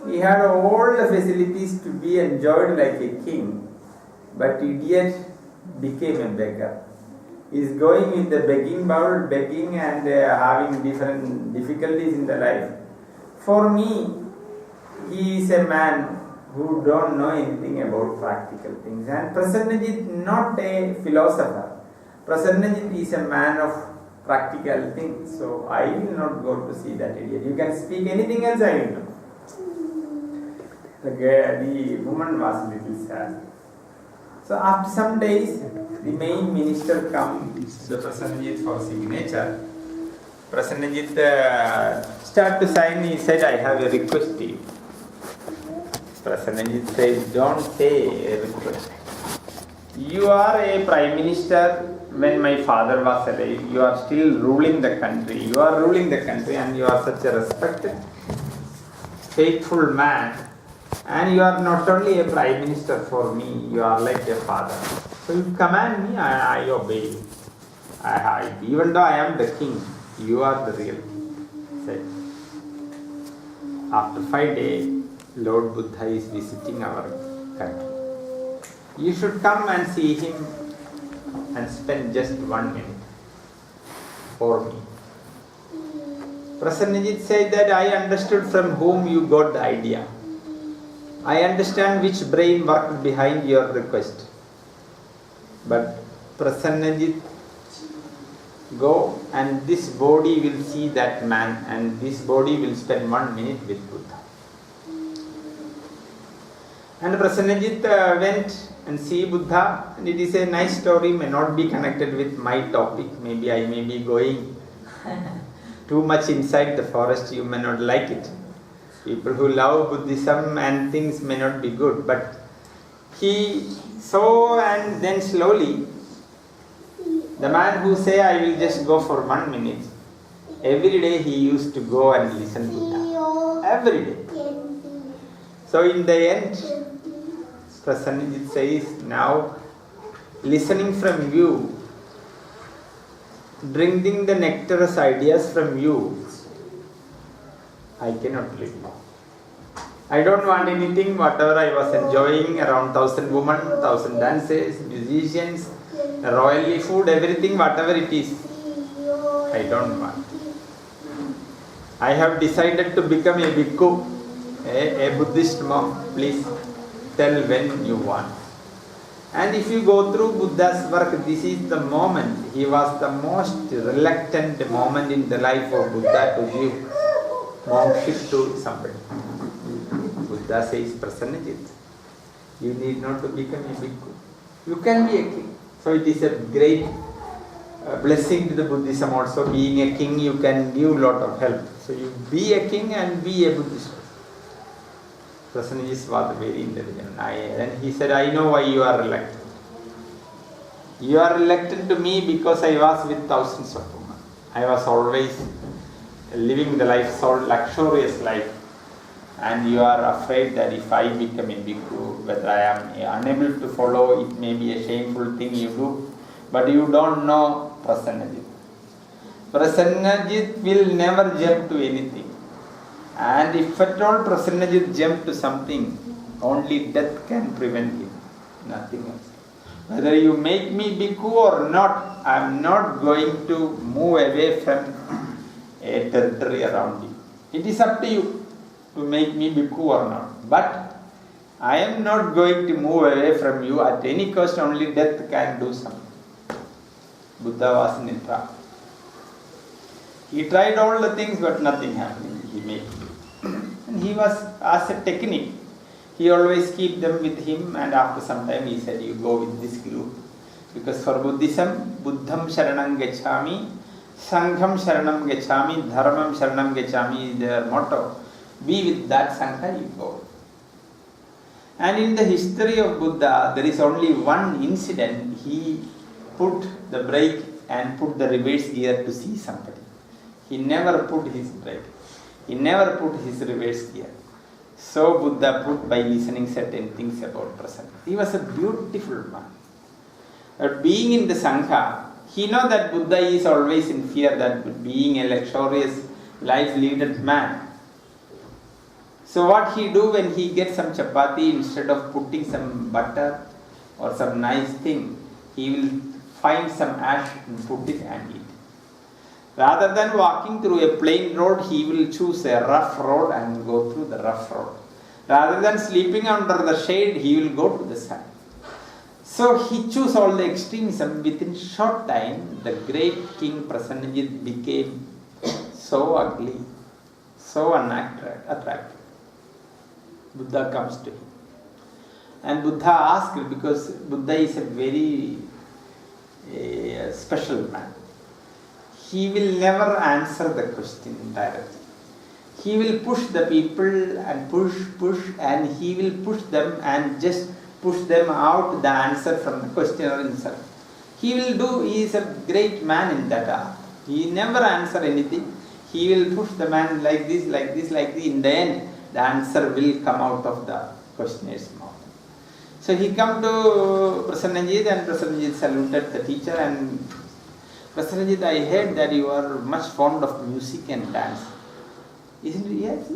He had all the facilities to be enjoyed like a king, but idiot became a beggar. He is going with the begging bowl, begging and having different difficulties in the life. For me, he is a man who don't know anything about practical things. And Prasannajit not a philosopher. Prasannajit is a man of practical things. So I will not go to see that idiot. You can speak anything else, I will know. The woman was a little sad. So after some days, the main minister come to Prasannajit for signature. Prasannajit start to sign. He said, I have a request to you. Prasannajit said, don't say a request. You are a prime minister when my father was alive. You are still ruling the country. You are ruling the country and you are such a respected, faithful man. And you are not only a prime minister for me, you are like a father. So you command me, I obey you. Even though I am the king, you are the real king. Said. After 5 days, Lord Buddha is visiting our country. You should come and see him and spend just 1 minute for me. Prasannajit said that I understood from whom you got the idea. I understand which brain worked behind your request. But Prasannajit, go and this body will see that man and this body will spend 1 minute with Buddha. And Prasannajit went and see Buddha, and it is a nice story, may not be connected with my topic. Maybe I may be going too much inside the forest, you may not like it. People who love Buddhism and things may not be good, but he saw, and then slowly, the man who say I will just go for 1 minute, every day he used to go and listen to Buddha. Every day. So in the end, Prasannajit says, now listening from you, drinking the nectarous ideas from you, I cannot live. I don't want anything, whatever I was enjoying, around 1,000 women, 1,000 dances, musicians, royally food, everything, whatever it is, I don't want. I have decided to become a bhikkhu, a Buddhist monk. Please tell when you want. And if you go through Buddha's work, this is the moment. He was the most reluctant moment in the life of Buddha to give monkship to somebody. Buddha says, Prasannajit, you need not to become a bhikkhu. You can be a king. So it is a great blessing to the Buddhism also. Being a king, you can give a lot of help. So you be a king and be a Buddhist. Prasannajit was very intelligent. And he said, I know why you are reluctant. You are reluctant to me because I was with thousands of women. I was always living the life, so luxurious life. And you are afraid that if I become a bhikkhu, whether I am unable to follow, it may be a shameful thing you do. But you don't know Prasannajit. Prasannajit will never jump to anything. And if at all Prasannajit jump to something, only death can prevent him. Nothing else. Whether you make me bhikkhu or not, I am not going to move away from a territory around you. It is up to you to make me bhikkhu or not. But I am not going to move away from you at any cost, only death can do something. Buddha was in a trap. He tried all the things but nothing happened. He made it. And he was, as a technique, he always keep them with him, and after some time he said, you go with this group. Because for Buddhism, Buddham Sharanam Gacchami, Sangham Sharanam Gacchami, Dharmam Sharanam Gacchami is their motto. Be with that Sangha, you go. And in the history of Buddha, there is only one incident. He put the brake and put the reverse gear to see somebody. He never put his brake. He never put his reverse gear. So Buddha put by listening certain things about Prasanna. He was a beautiful man. But being in the Sangha, he know that Buddha is always in fear that being a luxurious life-leaded man. So what he do when he gets some chapati, instead of putting some butter or some nice thing, he will find some ash and put it and eat. Rather than walking through a plain road, he will choose a rough road and go through the rough road. Rather than sleeping under the shade, he will go to the sun. So he chose all the extremism. Within short time, the great king Prasenajit became so ugly, so unattractive. Buddha comes to him. And Buddha asked, because Buddha is a very special man. He will never answer the question directly. He will push the people and push, and he will push them and just push them out the answer from the questioner himself. He is a great man in that art. He never answer anything. He will push the man like this. In the end, the answer will come out of the questioner's mouth. So he come to Prasenajit, and Prasenajit saluted the teacher, and Prasenajit, I heard that you are much fond of music and dance. Isn't it? Yes.